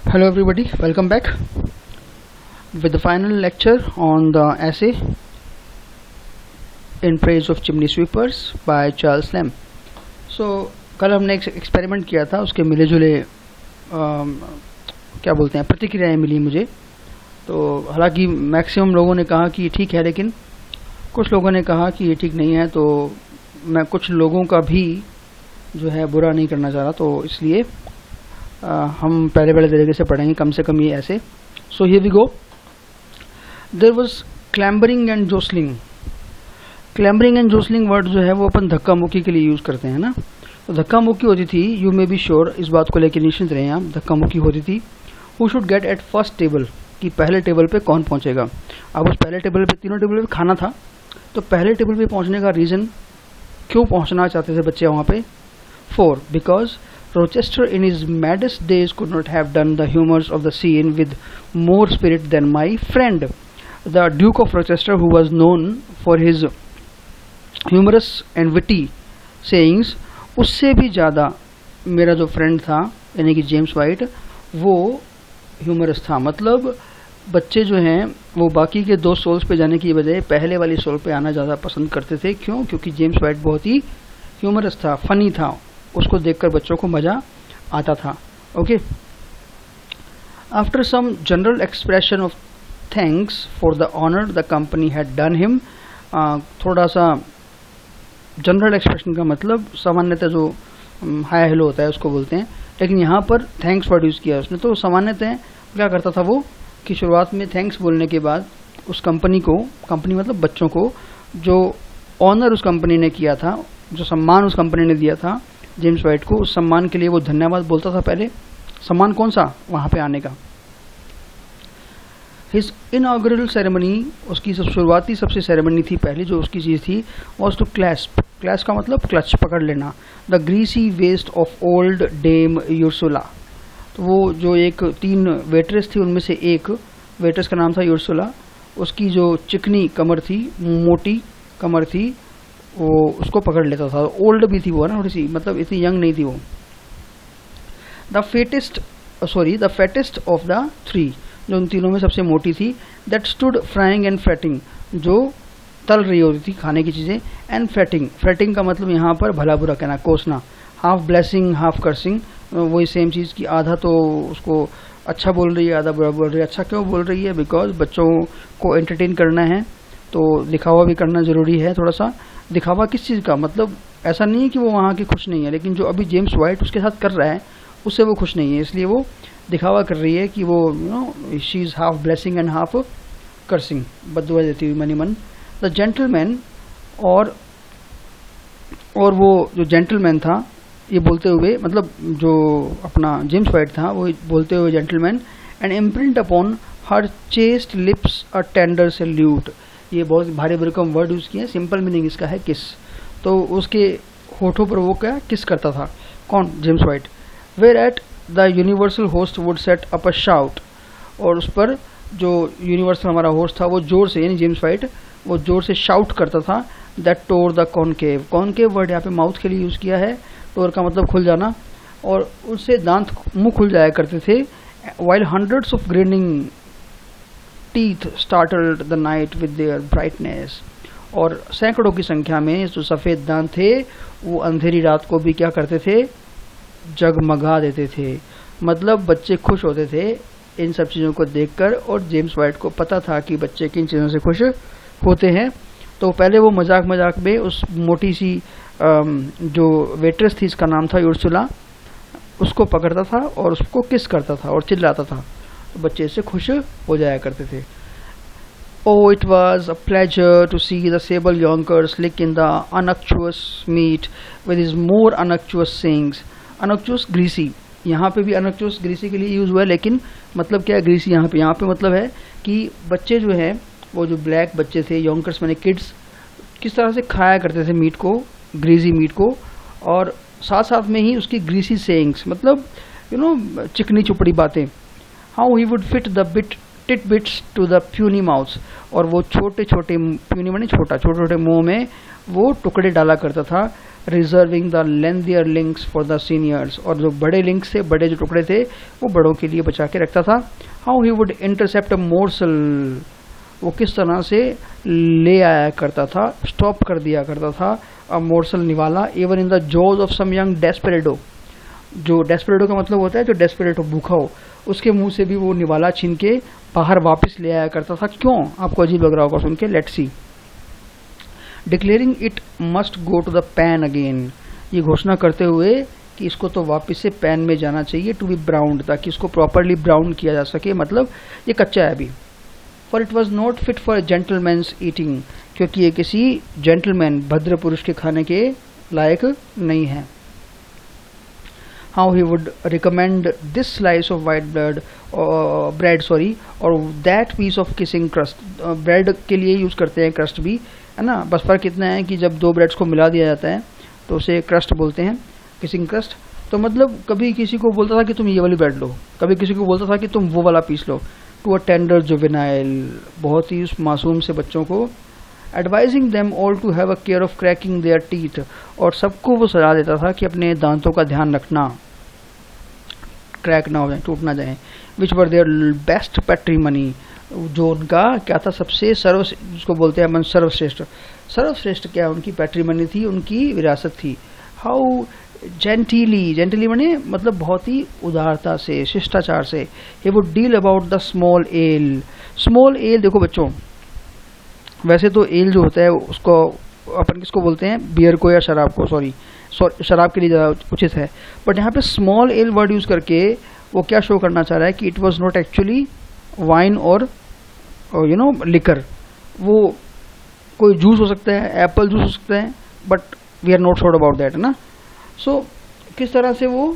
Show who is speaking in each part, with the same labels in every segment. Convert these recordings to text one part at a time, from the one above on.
Speaker 1: Hello everybody, welcome back with the final lecture on the essay In Praise of Chimney Sweepers by Charles Lamb. So कल हमने एक experiment किया था, उसके मिले जुले क्या बोलते हैं प्रतिक्रियाएं मिली मुझे। तो हालांकि मैक्सिमम लोगों ने कहा कि ठीक है, लेकिन कुछ लोगों ने कहा कि ये ठीक नहीं है। तो मैं कुछ लोगों का भी जो है बुरा नहीं करना चाह रहा, तो इसलिए हम पहले तरीके से पढ़ेंगे कम से कम ये ऐसे। So here we go. There was clambering and jostling. Clambering and jostling word जो है वो अपन धक्का मुक्की के लिए यूज़ करते हैं ना। तो धक्का मुक्की होती थी, यू मे बी श्योर, इस बात को लेकर निश्चिंत रहे आप, धक्का मुक्की होती थी who should get at first table, कि पहले टेबल पे कौन पहुंचेगा। अब उस पहले टेबल पे, तीनों टेबल पे खाना था, तो पहले टेबल पे पहुंचने का रीज़न, क्यों पहुंचना चाहते थे बच्चे वहाँ पे? Because Rochester in his maddest days could not have done the humors of the scene with more spirit than my friend. The Duke of Rochester, who was known for his humorous and witty sayings, उससे भी ज़्यादा मेरा जो friend था यानी कि James white, वो humerus था। मतलब बच्चे जो हैं वो बाकी के दो सोल्स पे जाने की बजाय पहले वाली सोल पे आना ज़्यादा पसंद करते थे। क्यों? क्योंकि जेम्स वाइट बहुत ही ह्यूमरस था, फनी था, उसको देखकर बच्चों को मज़ा आता था। Okay, after some general expression of thanks for the honour the company had done him, थोड़ा सा जनरल एक्सप्रेशन का मतलब सामान्यतः जो हाय हेलो होता है उसको बोलते हैं, लेकिन यहाँ पर थैंक्स वर्ड यूज़ किया उसने। तो सामान्यतः क्या करता था वो कि शुरुआत में थैंक्स बोलने के बाद उस कंपनी को, कंपनी मतलब बच्चों को, जो ऑनर उस कंपनी ने किया था, जो सम्मान उस कंपनी ने दिया था जेम्स वाइट को, उस सम्मान के लिए वो धन्यवाद बोलता था पहले। सम्मान कौन सा? वहाँ पे आने का। हिज इनॉग्रल सेरेमनी, उसकी सब शुरुआती सबसे सेरेमनी थी, पहली जो उसकी चीज़ थी, वॉज टू क्लैस्प। क्लैश का मतलब क्लच, पकड़ लेना। The greasy waist of old dame Ursula. तो वो जो एक 3 वेट्रेस थी, उनमें से एक वेट्रेस का नाम था यूर्सुला, उसकी जो चिकनी कमर थी, मोटी कमर थी, वो उसको पकड़ लेता था। ओल्ड भी थी वो ना, थोड़ी सी, मतलब इतनी यंग नहीं थी वो। द फैटेस्ट ऑफ द 3, जो उन तीनों में सबसे मोटी थी, दैट स्टूड फ्राइंग एंड फैटिंग, जो तल रही होती थी खाने की चीज़ें, एंड फैटिंग। फैटिंग का मतलब यहाँ पर भला बुरा कहना, कोसना। हाफ ब्लेसिंग हाफ कर्सिंग, वही सेम चीज़ की, आधा तो उसको अच्छा बोल रही है, आधा बुरा बोल रही है। अच्छा क्यों बोल रही है? बिकॉज बच्चों को एंटरटेन करना है, तो दिखावा भी करना ज़रूरी है। थोड़ा सा दिखावा किस चीज़ का? मतलब ऐसा नहीं है कि वो वहाँ की खुश नहीं है, लेकिन जो अभी जेम्स वाइट उसके साथ कर रहा है उससे वो खुश नहीं है, इसलिए वो दिखावा कर रही है कि वो she is half blessing and half cursing, बददुआ देती हुई मनी मन। द जेंटलमैन, और वो जो जेंटलमैन था, ये बोलते हुए, मतलब जो अपना जेम्स वाइट था वो बोलते हुए gentleman, and imprint upon her chest lips a tender salute. ये बहुत भारी भरकम वर्ड यूज़ किए, सिंपल मीनिंग इसका है किस। तो उसके होठों पर वो क्या किस करता था? कौन? James White. Where at the universal host would set up a shout, और उस पर जो यूनिवर्सल हमारा होस्ट था वो जोर से, यानी जेम्स वाइट, वो जोर से शाउट करता था। That tour the concave. Concave word यहाँ पे माउथ के लिए यूज़ किया है, टोर का मतलब खुल जाना, और उससे दांत, मुंह खुल जाया करते थे। While hundreds of graining teeth startled the night with their brightness, और सैकड़ों की संख्या में जो सफ़ेद दांत थे वो अंधेरी रात को भी क्या करते थे? जगमगा देते थे। मतलब बच्चे खुश होते थे इन सब चीज़ों को देखकर, और जेम्स वाइट को पता था कि बच्चे किन चीज़ों से खुश होते हैं। तो पहले वो मजाक में उस मोटी सी जो वेट्रेस थी, इसका नाम था यूर्सुला, उसको पकड़ता था और उसको किस करता था और चिल्लाता था, तो बच्चे इससे खुश हो जाया करते थे। Oh, it was a pleasure to see the sable yonkers lick in the unctuous meat with his more unctuous sayings. Unctuous, greasy, यहाँ पे भी unctuous greasy के लिए यूज़ हुआ है, लेकिन मतलब क्या है greasy यहाँ पे मतलब है कि बच्चे जो हैं, वो जो ब्लैक बच्चे थे, yonkers माने किड्स, किस तरह से खाया करते थे मीट को, ग्रीसी मीट को, और साथ साथ में ही उसकी ग्रीसी सेइंग्स, मतलब चिकनी चुपड़ी बातें। How he would fit the titbits to the puny mouths, और वो छोटे छोटे, प्यूनी माने छोटा, छोटे छोटे मुंह में वो टुकड़े डाला करता था reserving the lengthier links for the seniors, और जो बड़े लिंक्स थे, बड़े जो टुकड़े थे वो बड़ों के लिए बचा के रखता था। How he would intercept a morsel, वो किस तरह से ले आया करता था, स्टॉप कर दिया करता था अ मोर्सल निवाला, even in the jaws of some young desperado, जो डेस्पेरेडो का मतलब होता है जो डेस्पेरेट हो, भूखा हो, उसके मुंह से भी वो निवाला छीन के बाहर वापस ले आया करता था। क्यों, आपको अजीब लग रहा होगा सुन के, let's see. Declaring it must go to the pan again, ये घोषणा करते हुए कि इसको तो वापस से पैन में जाना चाहिए, टू बी ब्राउन्ड, ताकि इसको प्रॉपरली ब्राउन किया जा सके, मतलब ये कच्चा है अभी। For it was not fit for gentleman's eating, क्योंकि ये किसी जेंटलमैन, भद्र पुरुष के खाने के लायक नहीं है। How he would recommend this slice of white bread और that piece of kissing crust, bread के लिए यूज़ करते हैं क्रस्ट भी, है ना, बस फर्क इतना है कि जब दो ब्रेड्स को मिला दिया जाता है तो उसे क्रस्ट बोलते हैं, किसिंग क्रस्ट। तो मतलब कभी किसी को बोलता था कि तुम ये वाली ब्रेड लो, कभी किसी को बोलता था कि तुम वो वाला पीस लो, टू अ टेंडर जुवेनाइल, बहुत ही उस मासूम से बच्चों को, advising them all to have a care of cracking their teeth, और सबको वो सलाह देता था कि अपने दांतों का ध्यान रखना, क्रैक ना हो जाए, टूट ना जाए। विच वर देयर बेस्ट पैट्रीमनी, जो उनका क्या था, सबसे जिसको बोलते हैं सर्वश्रेष्ठ, सर्वश्रेष्ठ क्या उनकी पैट्रीमनी थी, उनकी विरासत थी। हाउ जेंटली माने मतलब बहुत ही उदारता से, शिष्टाचार से, he would deal about the small L. Small L देखो बच्चों, वैसे तो एल जो होता है उसको अपन किसको बोलते हैं, बियर को या शराब को, सॉरी शराब के लिए ज़्यादा उचित है, बट यहाँ पे स्मॉल एल वर्ड यूज़ करके वो क्या शो करना चाह रहा है कि it was not actually wine और यू नो लिकर, वो कोई जूस हो सकता है, एप्पल जूस हो सकता है, but we are not sure about that, है ना। सो किस तरह से वो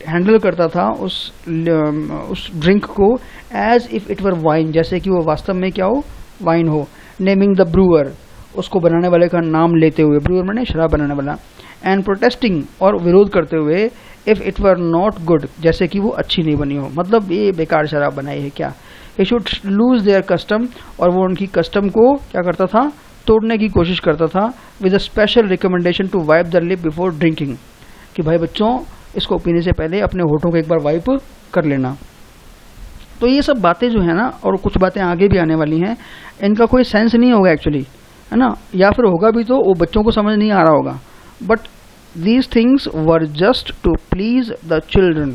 Speaker 1: हैंडल करता था उस ड्रिंक को, as if it were wine, जैसे कि वो वास्तव में क्या हो, वाइन हो। नेमिंग द ब्रूअर, उसको बनाने वाले का नाम लेते हुए, ब्रूअर माने शराब बनाने वाला, एंड प्रोटेस्टिंग, और विरोध करते हुए, if it were not good, जैसे कि वो अच्छी नहीं बनी हो, मतलब ये बेकार शराब बनाई है क्या। He should lose their custom, और वो उनकी कस्टम को क्या करता था, तोड़ने की कोशिश करता था, with a special recommendation to wipe the lip before drinking, कि भाई बच्चों इसको पीने से पहले अपने होठों को एक बार वाइप कर लेना। तो ये सब बातें जो है ना, और कुछ बातें आगे भी आने वाली हैं, इनका कोई सेंस नहीं होगा एक्चुअली, है ना, या फिर होगा भी तो वो बच्चों को समझ नहीं आ रहा होगा, but these things were just to please the children,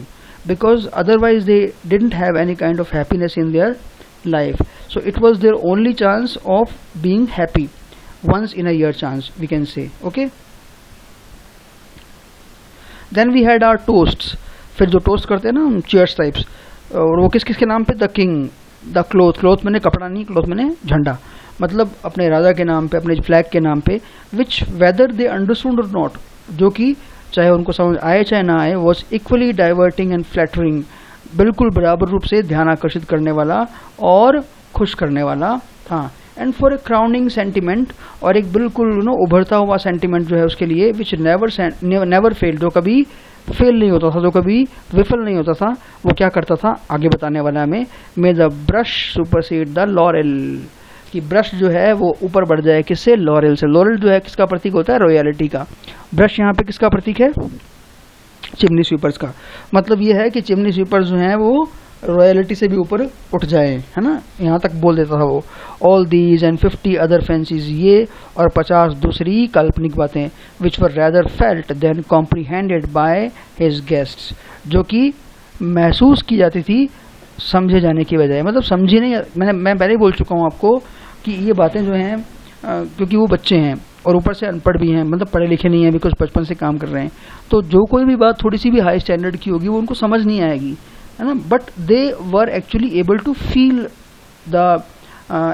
Speaker 1: because otherwise they didn't have any kind of happiness in their life. So it was their only chance of being happy, once in a year chance we can say, okay. Then we had our toasts, फिर जो toast करते हैं ना हम, cheers types, और वो किस किस के नाम पे, द किंग, द क्लोथ मैंने कपड़ा नहीं, क्लोथ मैंने झंडा, मतलब अपने राजा के नाम पे, अपने फ्लैग के नाम पे, विच वेदर दे अंडरस्टूड और नॉट, जो कि चाहे उनको समझ आए चाहे ना आए, was equally diverting and flattering, बिल्कुल बराबर रूप से ध्यान आकर्षित करने वाला और खुश करने वाला था। And for a crowning sentiment, और एक बिल्कुल उभरता हुआ सेंटिमेंट जो है उसके लिए, विच नेवर फेल, जो कभी फेल नहीं होता था, जो कभी विफल नहीं होता था, वो क्या करता था, आगे बताने वाला हमें, मे the brush supersede the laurel, कि ब्रश जो है वो ऊपर बढ़ जाए, किससे, लॉरेल से। लॉरेल जो है किसका प्रतीक होता है, रॉयलिटी का। ब्रश यहाँ पे किसका प्रतीक है, चिमनी स्वीपर्स का। मतलब ये है कि चिमनी स्वीपर्स जो हैं वो रॉयलिटी से भी ऊपर उठ जाए, है ना, यहाँ तक बोल देता था वो। All these and 50 other fancies, ये और 50 दूसरी काल्पनिक बातें, which were rather felt than comprehended by his guests, जो कि महसूस की जाती थी समझे जाने की बजाय, मतलब समझी नहीं। मैं पहले ही बोल चुका हूँ आपको कि ये बातें जो हैं, क्योंकि वो बच्चे हैं और ऊपर से अनपढ़ भी हैं, मतलब पढ़े लिखे नहीं हैं, बिकॉज बचपन से काम कर रहे हैं, तो जो कोई भी बात थोड़ी सी भी हाई स्टैंडर्ड की होगी वो उनको समझ नहीं आएगी, है ना। But they were actually able to feel the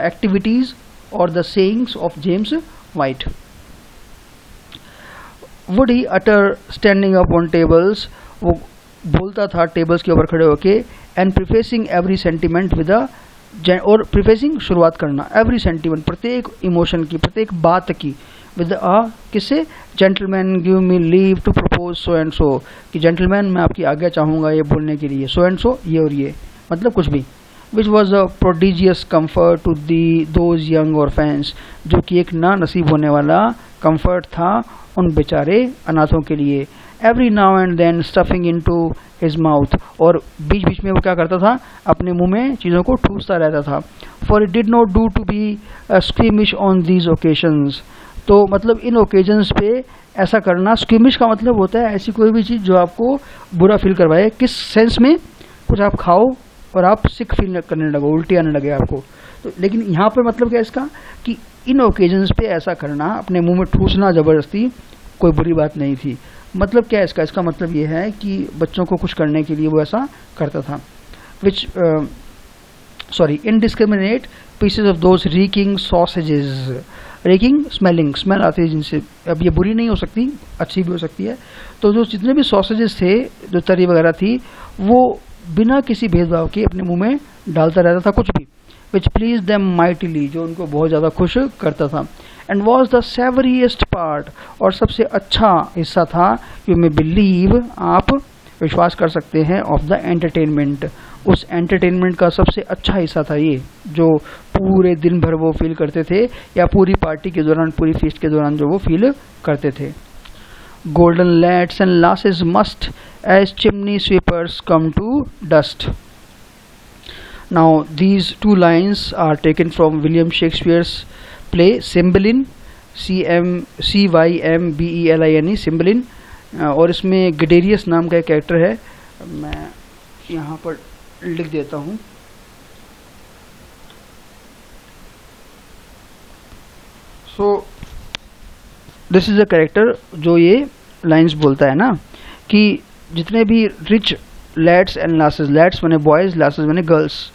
Speaker 1: activities और the sayings of James White. Would he utter standing up on tables, वो बोलता था टेबल्स के ऊपर खड़े होके, and prefacing every sentiment with a, और प्रिफेसिंग शुरुआत करना, एवरी सेंटिमेंट प्रत्येक इमोशन की, प्रत्येक बात की, विद अ किससे, gentleman give me leave to propose so and so, कि जेंटलमैन मैं आपकी आज्ञा चाहूँगा ये बोलने के लिए, सो एंड सो, ये और ये, मतलब कुछ भी। Which was a prodigious comfort to the those young orphans, जो कि एक ना नसीब होने वाला कम्फर्ट था उन बेचारे अनाथों के लिए। Every now and then stuffing into his mouth, और बीच बीच में वो क्या करता था, अपने मुंह में चीज़ों को ठूसता रहता था। For it did not do to be squeamish on these occasions, तो मतलब इन ओकेजन्स पे ऐसा करना, स्क्रीमिश का मतलब होता है ऐसी कोई भी चीज़ जो आपको बुरा फील करवाए। किस सेंस में, कुछ आप खाओ और आप सिक फील करने लगो, उल्टी आने लगे आपको। तो लेकिन यहाँ पर मतलब क्या है इसका, कि इन ओकेजन्स पे ऐसा करना, अपने मुंह में ठूसना ज़बरदस्ती, कोई बुरी बात नहीं थी। मतलब क्या है इसका, इसका मतलब ये है कि बच्चों को खुश करने के लिए वो ऐसा करता था। Which indiscriminate pieces of those reeking sausages, reeking smelling, smell आती है जिनसे, अब ये बुरी नहीं हो सकती, अच्छी भी हो सकती है। तो जो जितने भी सॉसेजेस थे, जो तरी वगैरह थी, वो बिना किसी भेदभाव के अपने मुंह में डालता रहता था कुछ भी। विच प्लीज देम माइटिली, जो उनको बहुत ज़्यादा खुश करता था। एंड वॉज द सेवरीएस्ट पार्ट, और सबसे अच्छा हिस्सा था, यू मे बिलीव, आप विश्वास कर सकते हैं, ऑफ द एंटरटेनमेंट, उस एंटरटेनमेंट का सबसे अच्छा हिस्सा था ये, जो पूरे दिन भर वो फील करते थे, या पूरी पार्टी के दौरान, पूरी फीस्ट के दौरान जो वो फील करते थे। Golden lads and lasses must as chimney sweepers come to dust. Now these two lines are taken from William Shakespeare's play Cymbeline, Cymbelline, Cymbeline, और इसमें गडेरियस नाम का एक कैरेक्टर है, मैं यहाँ पर लिख देता हूँ। So this is a character जो ये लाइन्स बोलता है ना, कि जितने भी rich lads and lasses, lads माने बॉयज, लासेस माने girls,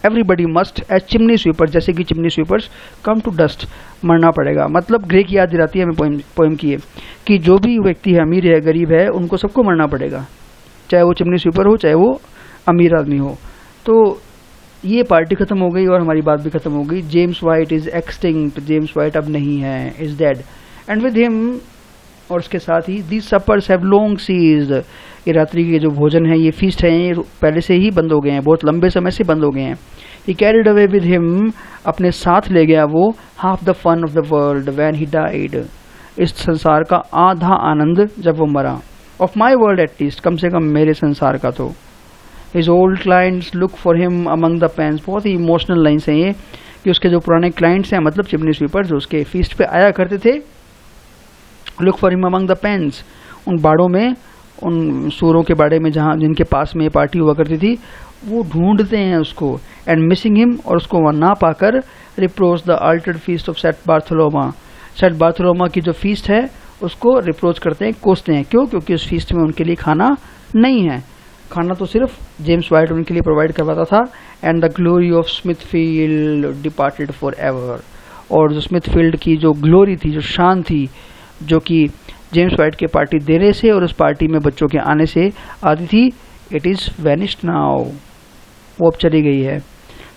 Speaker 1: everybody must as chimney sweeper, जैसे कि chimney sweepers, come to dust, मरना पड़ेगा। मतलब ग्रे की याद दिलाती है हमें पोएम की, कि जो भी व्यक्ति है, अमीर है, गरीब है, उनको सबको मरना पड़ेगा, चाहे वो चिमनी स्वीपर हो, चाहे वो अमीर आदमी हो। तो ये पार्टी खत्म हो गई और हमारी बात भी खत्म हो गई। James white is extinct, James white अब नहीं है, is dead. And with him, और उसके साथ ही, दीज सपर्स हैव लॉन्ग सीज्ड, ये रात्रि के जो भोजन है, ये फीस्ट है, ये पहले से ही बंद हो गए हैं, बहुत लंबे समय से बंद हो गए हैं। He carried away with him, अपने साथ ले गया वो, half the fun of the world when he died, इस संसार का आधा आनंद जब वो मरा। Of my world at least, कम से कम मेरे संसार का तो। His old clients look for him among the pens, बहुत ही इमोशनल लाइन्स हैं ये, कि उसके जो पुराने क्लाइंट्स हैं, मतलब चिमनी स्वीपर, जो उसके फीस्ट पे आया करते थे, look for him among the pens, उन बाड़ों में, उन सूरों के बाड़े में जहाँ जिनके पास में ये पार्टी हुआ करती थी, वो ढूंढते हैं उसको। एंड मिसिंग हिम, और उसको वहाँ ना पाकर, reproach the altered feast of Saint Bartholomew, Saint Bartholomew की जो फीस्ट है उसको रिप्रोच करते हैं, कोसते हैं। क्यों? क्योंकि उस फीस्ट में उनके लिए खाना नहीं है, खाना तो सिर्फ जेम्स वाइट उनके लिए प्रोवाइड करवाता था। And the glory of Smithfield departed for ever, और जो स्मिथफील्ड की जो ग्लोरी थी, जो शान थी, जो कि जेम्स वाइट के पार्टी देने से और उस पार्टी में बच्चों के आने से आती थी, इट इज़ वैनिश्ड नाउ, वो अब चली गई है।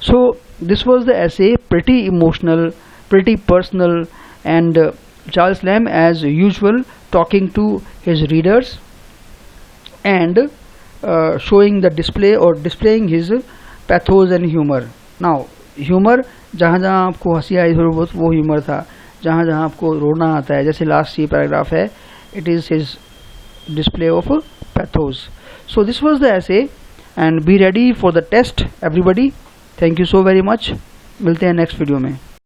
Speaker 1: So this was the essay, pretty emotional, pretty personal, and Charles Lamb as usual talking to his readers and showing the display or displaying his pathos and humor. Now humor, जहाँ जहाँ आपको हंसी आई थोड़ी बहुत, वो ह्यूमर था। जहाँ जहाँ आपको रोना आता है, जैसे लास्ट ये पैराग्राफ है, it is his display of pathos. So this was the essay and be ready for the test everybody. Thank you so very much. मिलते हैं नेक्स्ट वीडियो में।